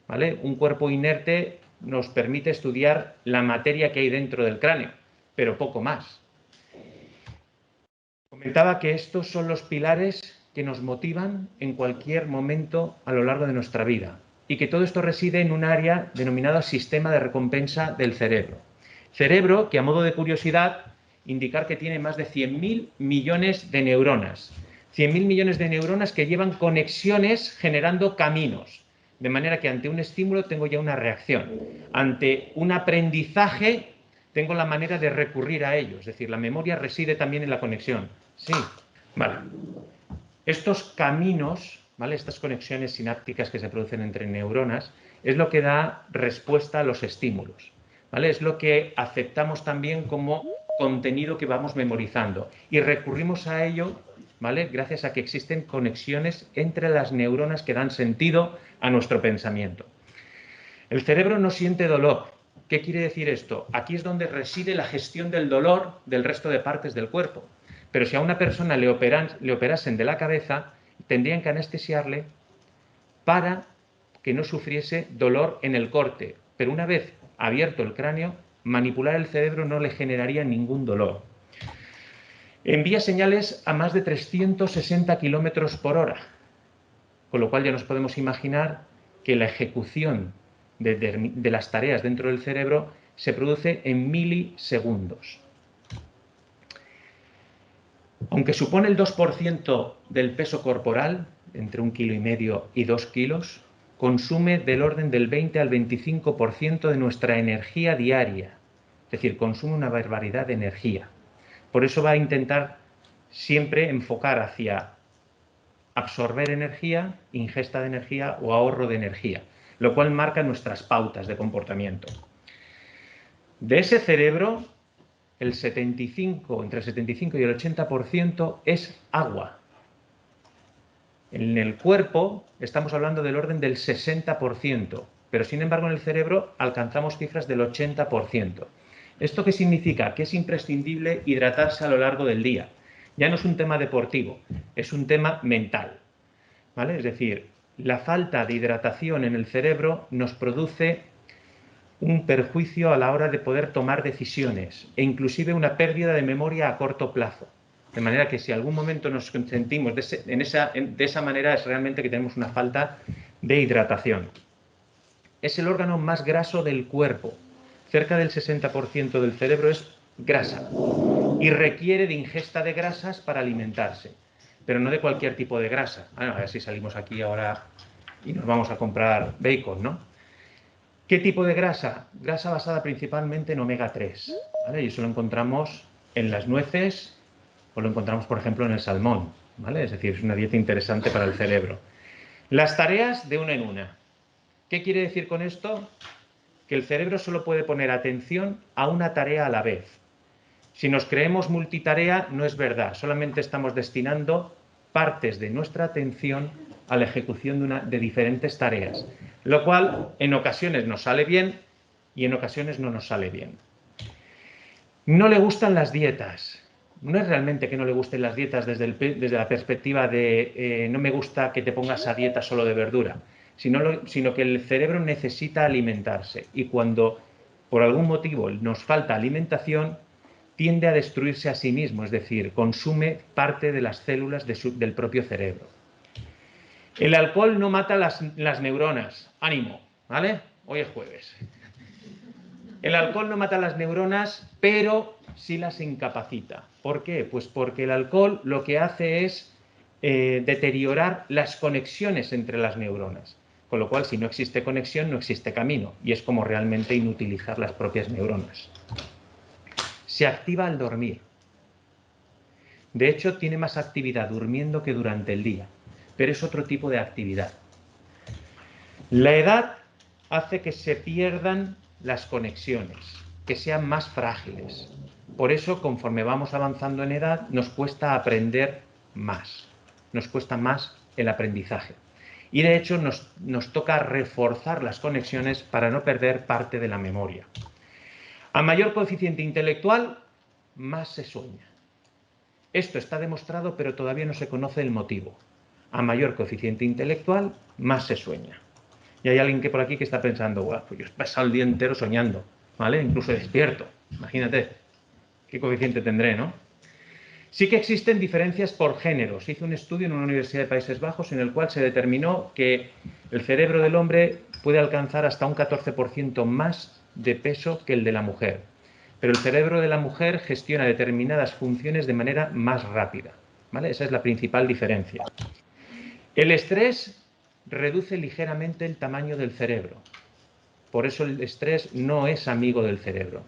¿vale? Un cuerpo inerte nos permite estudiar la materia que hay dentro del cráneo, pero poco más. Comentaba que estos son los pilares que nos motivan en cualquier momento a lo largo de nuestra vida y que todo esto reside en un área denominada sistema de recompensa del cerebro. Cerebro que, a modo de curiosidad, indicar que tiene más de 100.000 millones de neuronas. 100.000 millones de neuronas que llevan conexiones generando caminos, de manera que ante un estímulo tengo ya una reacción. Ante un aprendizaje tengo la manera de recurrir a ello, es decir, la memoria reside también en la conexión. Sí, vale. Estos caminos, ¿vale? Estas conexiones sinápticas que se producen entre neuronas, es lo que da respuesta a los estímulos, ¿vale? Es lo que aceptamos también como contenido que vamos memorizando y recurrimos a ello, ¿vale? Gracias a que existen conexiones entre las neuronas que dan sentido a nuestro pensamiento. El cerebro no siente dolor. ¿Qué quiere decir esto? Aquí es donde reside la gestión del dolor del resto de partes del cuerpo. Pero si a una persona le operasen de la cabeza, tendrían que anestesiarle para que no sufriese dolor en el corte. Pero una vez abierto el cráneo, manipular el cerebro no le generaría ningún dolor. Envía señales a más de 360 kilómetros por hora, con lo cual ya nos podemos imaginar que la ejecución de las tareas dentro del cerebro se produce en milisegundos. Aunque supone el 2% del peso corporal, entre 1,5 kg y 2 kilos, consume del orden del 20 al 25% de nuestra energía diaria. Es decir, consume una barbaridad de energía. Por eso va a intentar siempre enfocar hacia absorber energía, ingesta de energía o ahorro de energía, lo cual marca nuestras pautas de comportamiento. De ese cerebro, entre el 75 y el 80% es agua. En el cuerpo estamos hablando del orden del 60%, pero sin embargo en el cerebro alcanzamos cifras del 80%. ¿Esto qué significa? Que es imprescindible hidratarse a lo largo del día. Ya no es un tema deportivo, es un tema mental, ¿vale? Es decir, la falta de hidratación en el cerebro nos produce un perjuicio a la hora de poder tomar decisiones e inclusive una pérdida de memoria a corto plazo. De manera que si algún momento nos sentimos de esa manera es realmente que tenemos una falta de hidratación. Es el órgano más graso del cuerpo. Cerca del 60% del cerebro es grasa y requiere de ingesta de grasas para alimentarse, pero no de cualquier tipo de grasa. Bueno, a ver si salimos aquí ahora y nos vamos a comprar bacon, ¿no? ¿Qué tipo de grasa? Grasa basada principalmente en omega 3, ¿vale? Y eso lo encontramos en las nueces o lo encontramos, por ejemplo, en el salmón, ¿vale? Es decir, es una dieta interesante para el cerebro. Las tareas de una en una. ¿Qué quiere decir con esto? Que el cerebro solo puede poner atención a una tarea a la vez. Si nos creemos multitarea, no es verdad. Solamente estamos destinando partes de nuestra atención a la ejecución de diferentes tareas, lo cual en ocasiones nos sale bien y en ocasiones no nos sale bien. No le gustan las dietas. No es realmente que no le gusten las dietas desde la perspectiva de no me gusta que te pongas a dieta solo de verdura, sino que el cerebro necesita alimentarse y cuando por algún motivo nos falta alimentación, tiende a destruirse a sí mismo, es decir, consume parte de las células del propio cerebro. El alcohol no mata las neuronas. Ánimo, ¿vale? Hoy es jueves. El alcohol no mata las neuronas, pero sí las incapacita. ¿Por qué? Pues porque el alcohol lo que hace es deteriorar las conexiones entre las neuronas. Con lo cual, si no existe conexión, no existe camino. Y es como realmente inutilizar las propias neuronas. Se activa al dormir. De hecho, tiene más actividad durmiendo que durante el día, pero es otro tipo de actividad. La edad hace que se pierdan las conexiones, que sean más frágiles. Por eso, conforme vamos avanzando en edad, nos cuesta aprender más. Nos cuesta más el aprendizaje. Y de hecho, nos toca reforzar las conexiones para no perder parte de la memoria. A mayor coeficiente intelectual, más se sueña. Esto está demostrado, pero todavía no se conoce el motivo. A mayor coeficiente intelectual, más se sueña. Y hay alguien que por aquí que está pensando, "Buah, pues yo he pasado el día entero soñando, ¿vale? Incluso despierto. Imagínate qué coeficiente tendré, ¿no? Sí que existen diferencias por género. Se hizo un estudio en una universidad de Países Bajos en el cual se determinó que el cerebro del hombre puede alcanzar hasta un 14% más de peso que el de la mujer. Pero el cerebro de la mujer gestiona determinadas funciones de manera más rápida, ¿vale? Esa es la principal diferencia. El estrés reduce ligeramente el tamaño del cerebro. Por eso el estrés no es amigo del cerebro.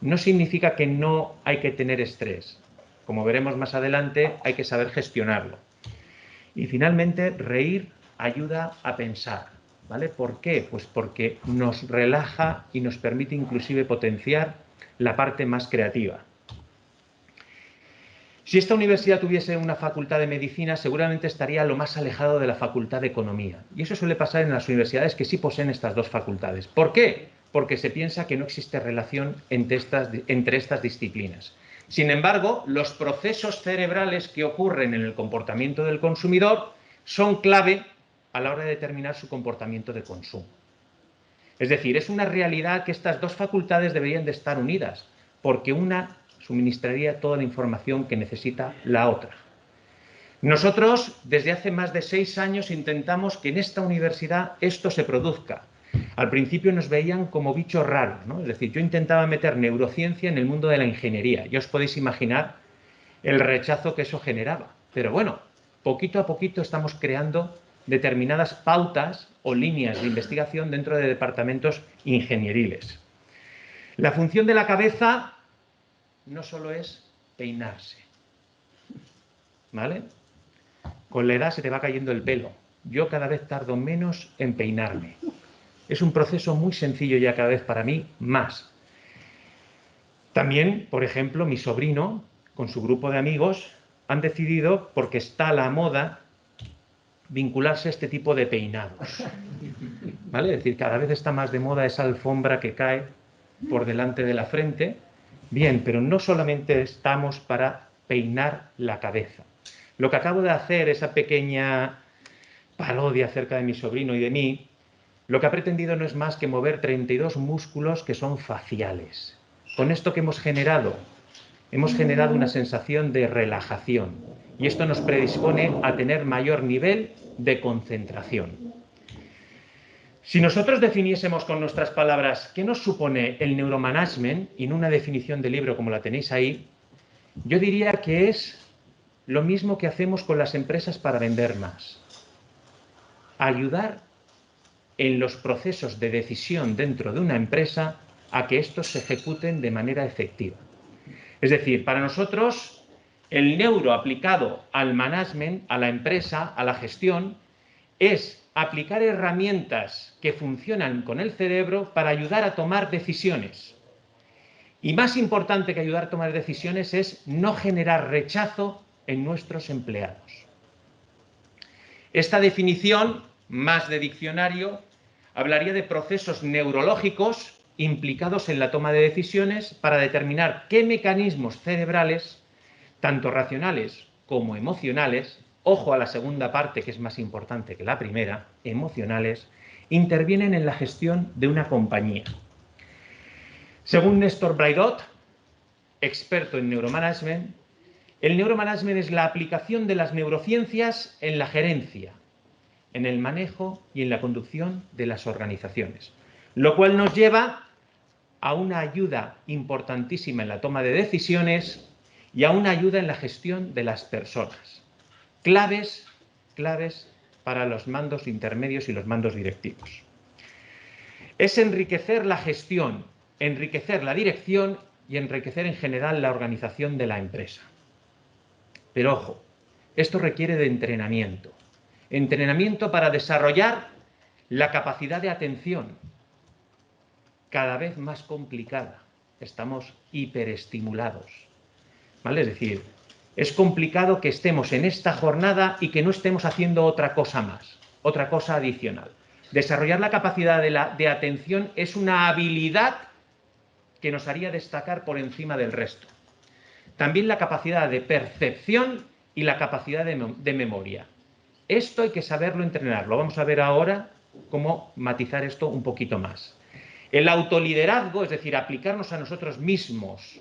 No significa que no hay que tener estrés. Como veremos más adelante, hay que saber gestionarlo. Y finalmente, reír ayuda a pensar, ¿vale? ¿Por qué? Pues porque nos relaja y nos permite inclusive potenciar la parte más creativa. Si esta universidad tuviese una facultad de medicina, seguramente estaría lo más alejado de la facultad de economía. Y eso suele pasar en las universidades que sí poseen estas dos facultades. ¿Por qué? Porque se piensa que no existe relación entre estas disciplinas. Sin embargo, los procesos cerebrales que ocurren en el comportamiento del consumidor son clave a la hora de determinar su comportamiento de consumo. Es decir, es una realidad que estas dos facultades deberían de estar unidas, porque una suministraría toda la información que necesita la otra. Nosotros, desde hace más de 6 años, intentamos que en esta universidad esto se produzca. Al principio nos veían como bichos raros, ¿no? Es decir, yo intentaba meter neurociencia en el mundo de la ingeniería. Ya os podéis imaginar el rechazo que eso generaba. Pero bueno, poquito a poquito estamos creando determinadas pautas o líneas de investigación dentro de departamentos ingenieriles. La función de la cabeza no solo es peinarse, ¿vale? Con la edad se te va cayendo el pelo. Yo cada vez tardo menos en peinarme. Es un proceso muy sencillo ya cada vez para mí, más. También, por ejemplo, mi sobrino, con su grupo de amigos, han decidido, porque está a la moda, vincularse a este tipo de peinados. ¿Vale? Es decir, cada vez está más de moda esa alfombra que cae por delante de la frente. Bien, pero no solamente estamos para peinar la cabeza. Lo que acabo de hacer, esa pequeña parodia acerca de mi sobrino y de mí, lo que ha pretendido no es más que mover 32 músculos que son faciales. Con esto que hemos generado una sensación de relajación y esto nos predispone a tener mayor nivel de concentración. Si nosotros definiésemos con nuestras palabras qué nos supone el neuromanagement, y en una definición de libro como la tenéis ahí, yo diría que es lo mismo que hacemos con las empresas para vender más. Ayudar en los procesos de decisión dentro de una empresa a que estos se ejecuten de manera efectiva. Es decir, para nosotros, el neuro aplicado al management, a la empresa, a la gestión, es aplicar herramientas que funcionan con el cerebro para ayudar a tomar decisiones. Y más importante que ayudar a tomar decisiones es no generar rechazo en nuestros empleados. Esta definición, más de diccionario, hablaría de procesos neurológicos implicados en la toma de decisiones para determinar qué mecanismos cerebrales, tanto racionales como emocionales, ojo a la segunda parte que es más importante que la primera, emocionales, intervienen en la gestión de una compañía. Según Néstor Braidot, experto en neuromanagement, el neuromanagement es la aplicación de las neurociencias en la gerencia, en el manejo y en la conducción de las organizaciones, lo cual nos lleva a una ayuda importantísima en la toma de decisiones y a una ayuda en la gestión de las personas. Claves para los mandos intermedios y los mandos directivos. Es enriquecer la gestión, enriquecer la dirección y enriquecer en general la organización de la empresa. Pero ojo, esto requiere de entrenamiento. Entrenamiento para desarrollar la capacidad de atención, cada vez más complicada. Estamos hiperestimulados, ¿vale? Es decir, es complicado que estemos en esta jornada y que no estemos haciendo otra cosa más, otra cosa adicional. Desarrollar la capacidad de atención es una habilidad que nos haría destacar por encima del resto. También la capacidad de percepción y la capacidad de memoria. Esto hay que saberlo entrenar. Lo vamos a ver ahora cómo matizar esto un poquito más. El autoliderazgo, es decir, aplicarnos a nosotros mismos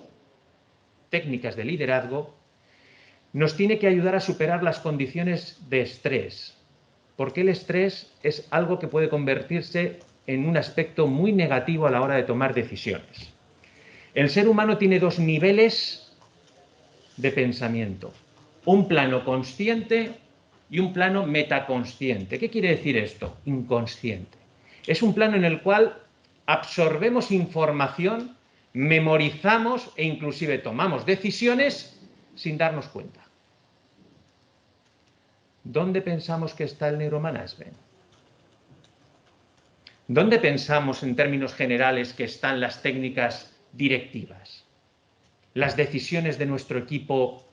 técnicas de liderazgo, nos tiene que ayudar a superar las condiciones de estrés, porque el estrés es algo que puede convertirse en un aspecto muy negativo a la hora de tomar decisiones. El ser humano tiene dos niveles de pensamiento, un plano consciente y un plano metaconsciente. ¿Qué quiere decir esto? Inconsciente. Es un plano en el cual absorbemos información, memorizamos e inclusive tomamos decisiones sin darnos cuenta. ¿Dónde pensamos que está el neuromanagement? ¿Dónde pensamos en términos generales que están las técnicas directivas? Las decisiones de nuestro equipo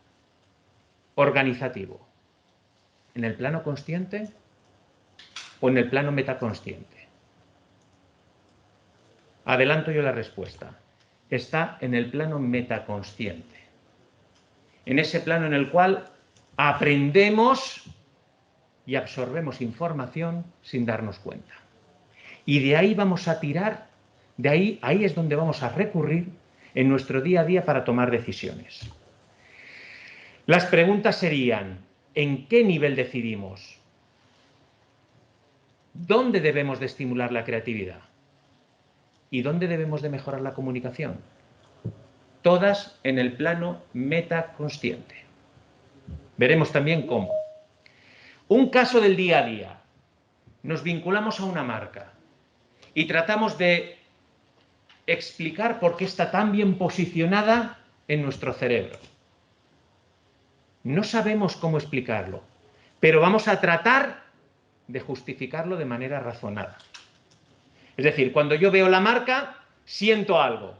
organizativo. ¿En el plano consciente o en el plano metaconsciente? Adelanto yo la respuesta. Está en el plano metaconsciente. En ese plano en el cual aprendemos y absorbemos información sin darnos cuenta. Y de ahí vamos a tirar, ahí es donde vamos a recurrir en nuestro día a día para tomar decisiones. Las preguntas serían, ¿en qué nivel decidimos? ¿Dónde debemos de estimular la creatividad? ¿Y dónde debemos de mejorar la comunicación? Todas en el plano metaconsciente. Veremos también cómo. Un caso del día a día. Nos vinculamos a una marca y tratamos de explicar por qué está tan bien posicionada en nuestro cerebro. No sabemos cómo explicarlo, pero vamos a tratar de justificarlo de manera razonada. Es decir, cuando yo veo la marca, siento algo.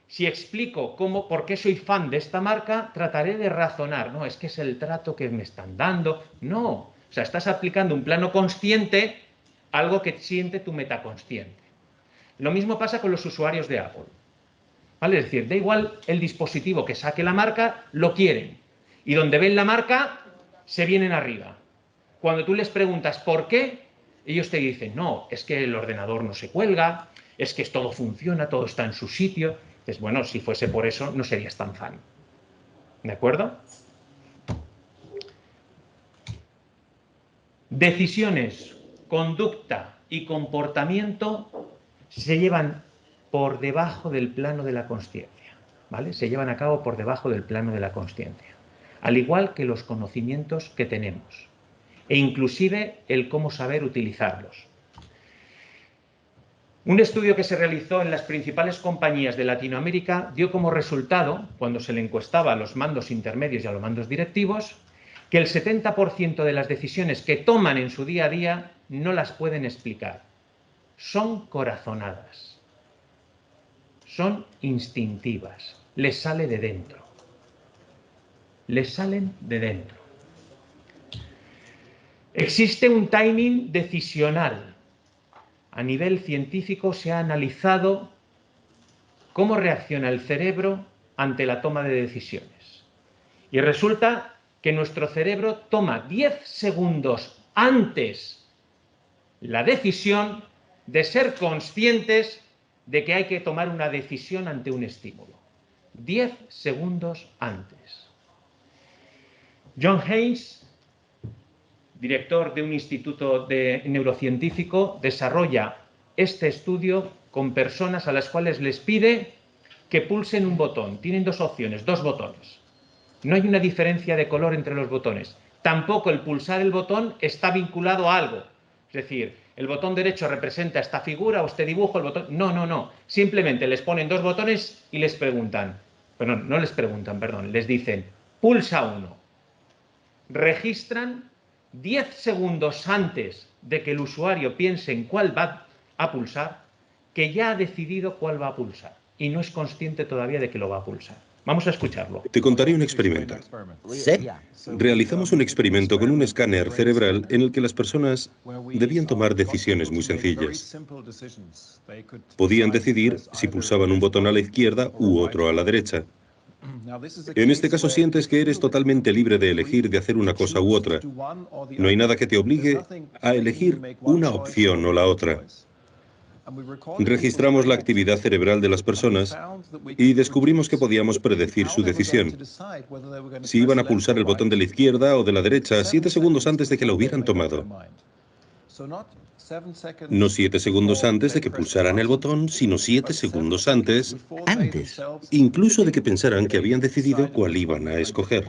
Si explico por qué soy fan de esta marca, trataré de razonar. No, es que es el trato que me están dando. No, o sea, estás aplicando un plano consciente a algo que siente tu metaconsciente. Lo mismo pasa con los usuarios de Apple. ¿Vale? Es decir, da igual el dispositivo que saque la marca, lo quieren. Y donde ven la marca, se vienen arriba. Cuando tú les preguntas por qué, ellos te dicen, no, es que el ordenador no se cuelga, es que todo funciona, todo está en su sitio. Pues bueno, si fuese por eso, no serías tan fan. ¿De acuerdo? Decisiones, conducta y comportamiento se llevan por debajo del plano de la consciencia, ¿vale? Se llevan a cabo por debajo del plano de la consciencia, al igual que los conocimientos que tenemos, e inclusive el cómo saber utilizarlos. Un estudio que se realizó en las principales compañías de Latinoamérica dio como resultado, cuando se le encuestaba a los mandos intermedios y a los mandos directivos, que el 70% de las decisiones que toman en su día a día no las pueden explicar. Son corazonadas. Son instintivas. Les sale de dentro. Les salen de dentro. Existe un timing decisional. A nivel científico se ha analizado cómo reacciona el cerebro ante la toma de decisiones. Y resulta que nuestro cerebro toma 10 segundos antes la decisión de ser conscientes de que hay que tomar una decisión ante un estímulo. 10 segundos antes. John Haynes, director de un instituto neurocientífico, desarrolla este estudio con personas a las cuales les pide que pulsen un botón. Tienen dos opciones, dos botones. No hay una diferencia de color entre los botones. Tampoco el pulsar el botón está vinculado a algo. Es decir, el botón derecho representa esta figura o este dibujo, el botón... No. Simplemente les ponen dos botones y les preguntan. Perdón, no les preguntan, perdón. Les dicen, pulsa uno. Registran 10 segundos antes de que el usuario piense en cuál va a pulsar, que ya ha decidido cuál va a pulsar y no es consciente todavía de que lo va a pulsar. Vamos a escucharlo. Te contaré un experimento. ¿Sí? Realizamos un experimento con un escáner cerebral en el que las personas debían tomar decisiones muy sencillas. Podían decidir si pulsaban un botón a la izquierda u otro a la derecha. En este caso sientes que eres totalmente libre de elegir de hacer una cosa u otra. No hay nada que te obligue a elegir una opción o la otra. Registramos la actividad cerebral de las personas y descubrimos que podíamos predecir su decisión. Si iban a pulsar el botón de la izquierda o de la derecha 7 segundos antes de que lo hubieran tomado. No 7 segundos antes de que pulsaran el botón, sino 7 segundos antes, incluso de que pensaran que habían decidido cuál iban a escoger.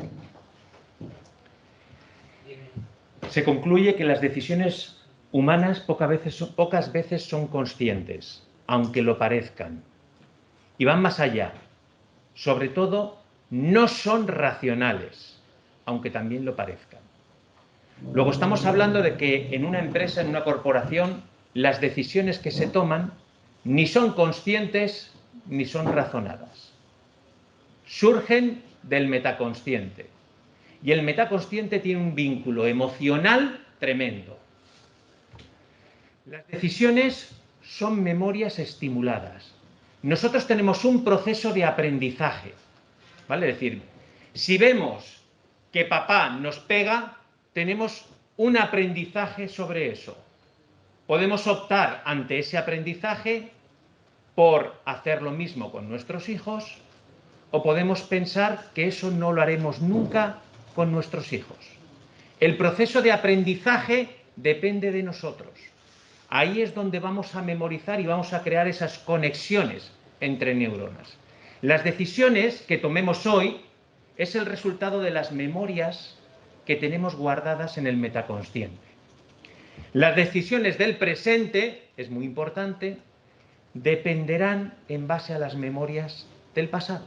Se concluye que las decisiones humanas pocas veces son conscientes, aunque lo parezcan. Y van más allá. Sobre todo, no son racionales, aunque también lo parezcan. Luego estamos hablando de que en una empresa, en una corporación, las decisiones que se toman ni son conscientes ni son razonadas. Surgen del metaconsciente. Y el metaconsciente tiene un vínculo emocional tremendo. Las decisiones son memorias estimuladas. Nosotros tenemos un proceso de aprendizaje, ¿vale? Es decir, si vemos que papá nos pega, tenemos un aprendizaje sobre eso. Podemos optar ante ese aprendizaje por hacer lo mismo con nuestros hijos, o podemos pensar que eso no lo haremos nunca con nuestros hijos. El proceso de aprendizaje depende de nosotros. Ahí es donde vamos a memorizar y vamos a crear esas conexiones entre neuronas. Las decisiones que tomemos hoy es el resultado de las memorias que tenemos guardadas en el metaconsciente. Las decisiones del presente, es muy importante, dependerán en base a las memorias del pasado.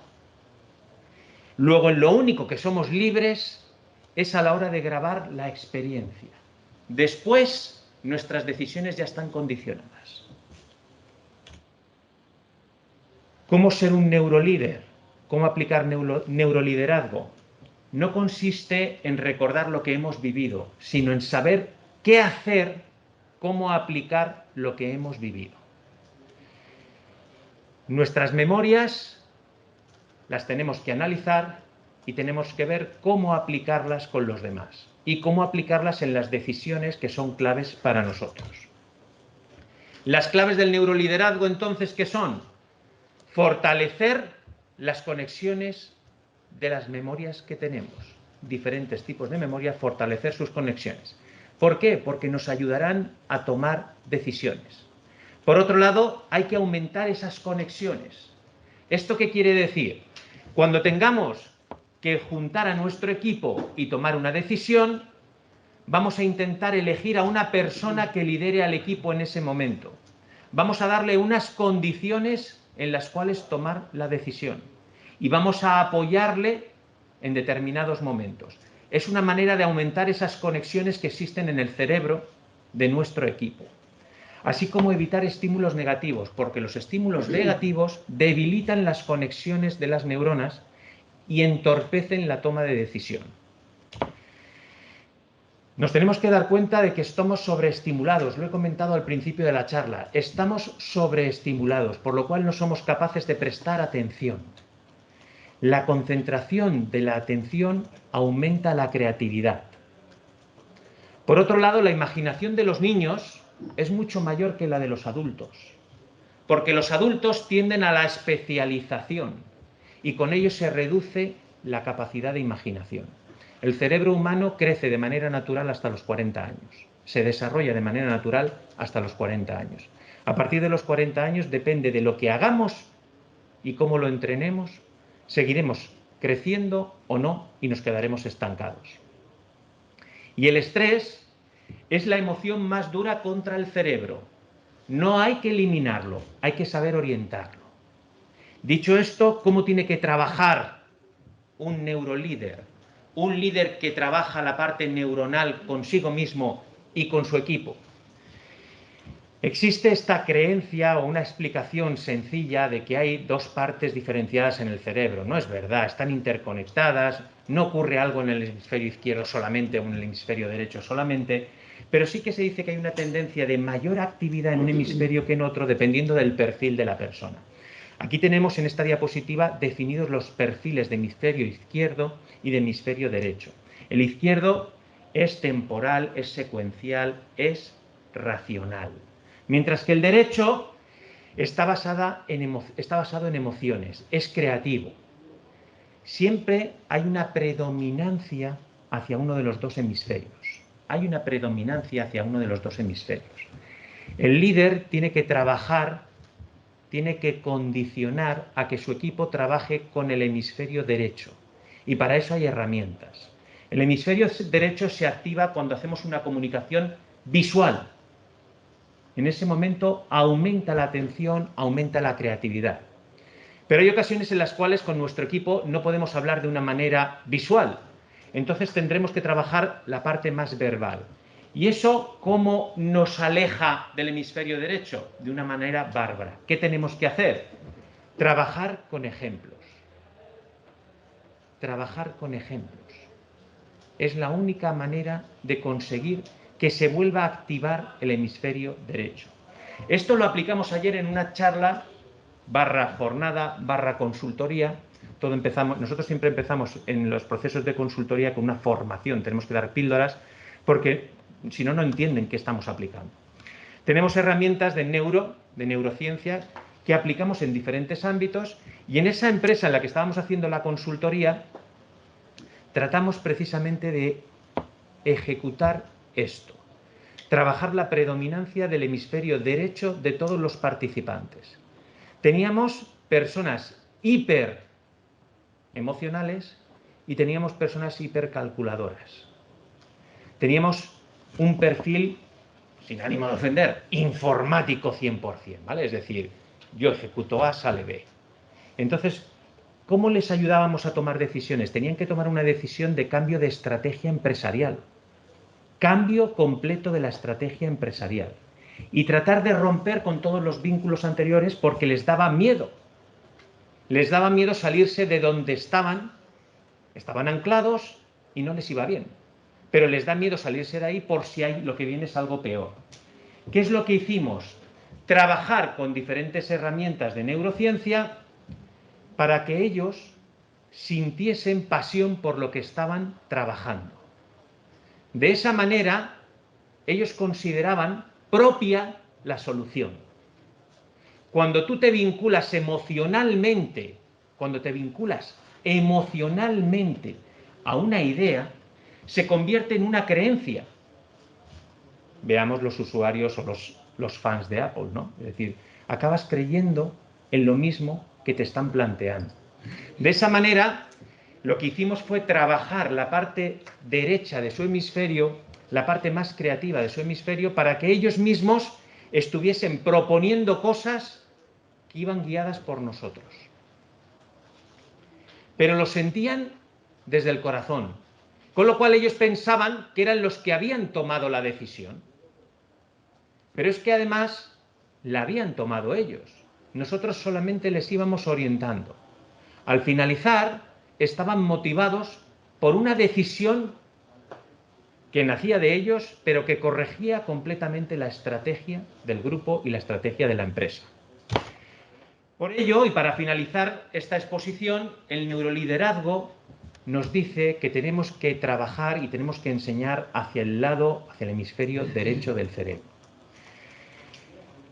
Luego, en lo único que somos libres es a la hora de grabar la experiencia. Después, nuestras decisiones ya están condicionadas. ¿Cómo ser un neurolíder? ¿Cómo aplicar neuroliderazgo? No consiste en recordar lo que hemos vivido, sino en saber qué hacer, cómo aplicar lo que hemos vivido. Nuestras memorias las tenemos que analizar y tenemos que ver cómo aplicarlas con los demás y cómo aplicarlas en las decisiones que son claves para nosotros. Las claves del neuroliderazgo, entonces, ¿qué son? Fortalecer las conexiones de las memorias que tenemos. Diferentes tipos de memoria, fortalecer sus conexiones. ¿Por qué? Porque nos ayudarán a tomar decisiones. Por otro lado, hay que aumentar esas conexiones. ¿Esto qué quiere decir? Cuando tengamos que juntar a nuestro equipo y tomar una decisión, vamos a intentar elegir a una persona que lidere al equipo en ese momento. Vamos a darle unas condiciones en las cuales tomar la decisión y vamos a apoyarle en determinados momentos. Es una manera de aumentar esas conexiones que existen en el cerebro de nuestro equipo. Así como evitar estímulos negativos, porque los estímulos negativos debilitan las conexiones de las neuronas y entorpecen la toma de decisión. Nos tenemos que dar cuenta de que estamos sobreestimulados, lo he comentado al principio de la charla, estamos sobreestimulados, por lo cual no somos capaces de prestar atención. La concentración de la atención aumenta la creatividad. Por otro lado, la imaginación de los niños es mucho mayor que la de los adultos, porque los adultos tienden a la especialización y con ello se reduce la capacidad de imaginación. El cerebro humano crece de manera natural hasta los 40 años, se desarrolla de manera natural hasta los 40 años. A partir de los 40 años depende de lo que hagamos y cómo lo entrenemos, seguiremos creciendo o no y nos quedaremos estancados. Y el estrés es la emoción más dura contra el cerebro. No hay que eliminarlo, hay que saber orientarlo. Dicho esto, ¿cómo tiene que trabajar un neurolíder? Un líder que trabaja la parte neuronal consigo mismo y con su equipo. Existe esta creencia o una explicación sencilla de que hay dos partes diferenciadas en el cerebro. No es verdad, están interconectadas, no ocurre algo en el hemisferio izquierdo solamente o en el hemisferio derecho solamente, pero sí que se dice que hay una tendencia de mayor actividad en un hemisferio que en otro dependiendo del perfil de la persona. Aquí tenemos en esta diapositiva definidos los perfiles de hemisferio izquierdo y de hemisferio derecho. El izquierdo es temporal, es secuencial, es racional. Mientras que el derecho está basado en emociones, es creativo. Siempre hay una predominancia hacia uno de los dos hemisferios. Hay una predominancia hacia uno de los dos hemisferios. El líder tiene que trabajar, tiene que condicionar a que su equipo trabaje con el hemisferio derecho. Y para eso hay herramientas. El hemisferio derecho se activa cuando hacemos una comunicación visual. En ese momento aumenta la atención, aumenta la creatividad. Pero hay ocasiones en las cuales con nuestro equipo no podemos hablar de una manera visual. Entonces tendremos que trabajar la parte más verbal. ¿Y eso cómo nos aleja del hemisferio derecho? De una manera bárbara. ¿Qué tenemos que hacer? Trabajar con ejemplos. Trabajar con ejemplos. Es la única manera de conseguir que se vuelva a activar el hemisferio derecho. Esto lo aplicamos ayer en una charla /jornada /consultoría. Nosotros siempre empezamos en los procesos de consultoría con una formación. Tenemos que dar píldoras porque si no, no entienden qué estamos aplicando. Tenemos herramientas de neurociencia que aplicamos en diferentes ámbitos, y en esa empresa en la que estábamos haciendo la consultoría tratamos precisamente de ejecutar esto. Trabajar la predominancia del hemisferio derecho de todos los participantes. Teníamos personas hiper emocionales y teníamos personas hipercalculadoras. Teníamos un perfil, sin ánimo de ofender, informático 100%, ¿vale? Es decir, yo ejecuto A, sale B. Entonces, ¿cómo les ayudábamos a tomar decisiones? Tenían que tomar una decisión de cambio de estrategia empresarial. Cambio completo de la estrategia empresarial. Y tratar de romper con todos los vínculos anteriores porque les daba miedo. Les daba miedo salirse de donde estaban anclados y no les iba bien. Pero les da miedo salirse de ahí por si lo que viene es algo peor. ¿Qué es lo que hicimos? Trabajar con diferentes herramientas de neurociencia para que ellos sintiesen pasión por lo que estaban trabajando. De esa manera, ellos consideraban propia la solución. Cuando tú te vinculas emocionalmente, a una idea, se convierte en una creencia. Veamos los usuarios o los fans de Apple, ¿no? Es decir, acabas creyendo en lo mismo que te están planteando. De esa manera, lo que hicimos fue trabajar la parte derecha de su hemisferio, la parte más creativa de su hemisferio, para que ellos mismos estuviesen proponiendo cosas que iban guiadas por nosotros. Pero lo sentían desde el corazón, con lo cual ellos pensaban que eran los que habían tomado la decisión. Pero es que además la habían tomado ellos. Nosotros solamente les íbamos orientando. Al finalizar, estaban motivados por una decisión que nacía de ellos, pero que corregía completamente la estrategia del grupo y la estrategia de la empresa. Por ello, y para finalizar esta exposición, el neuroliderazgo nos dice que tenemos que trabajar y tenemos que enseñar hacia el hemisferio derecho del cerebro.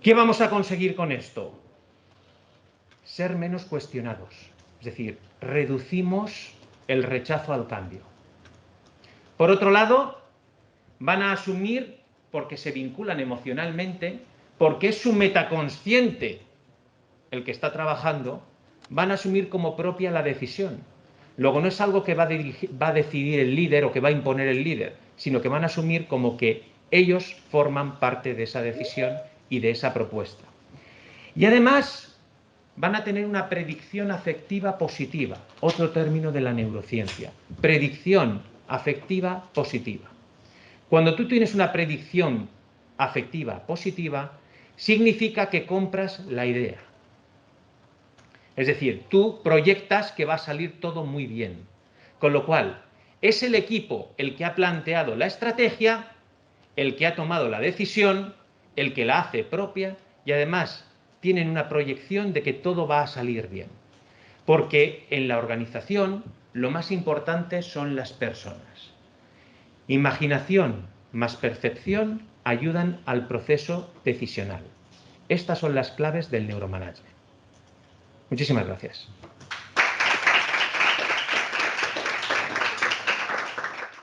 ¿Qué vamos a conseguir con esto? Ser menos cuestionados. Es decir, reducimos el rechazo al cambio. Por otro lado, van a asumir, porque se vinculan emocionalmente, porque es su metaconsciente el que está trabajando, van a asumir como propia la decisión. Luego no es algo que va a decidir el líder o que va a imponer el líder, sino que van a asumir como que ellos forman parte de esa decisión y de esa propuesta. Y además van a tener una predicción afectiva positiva, otro término de la neurociencia, predicción afectiva positiva. Cuando tú tienes una predicción afectiva positiva, significa que compras la idea. Es decir, tú proyectas que va a salir todo muy bien. Con lo cual, es el equipo el que ha planteado la estrategia, el que ha tomado la decisión, el que la hace propia y además tienen una proyección de que todo va a salir bien. Porque en la organización lo más importante son las personas. Imaginación más percepción ayudan al proceso decisional. Estas son las claves del neuromanagement. Muchísimas gracias.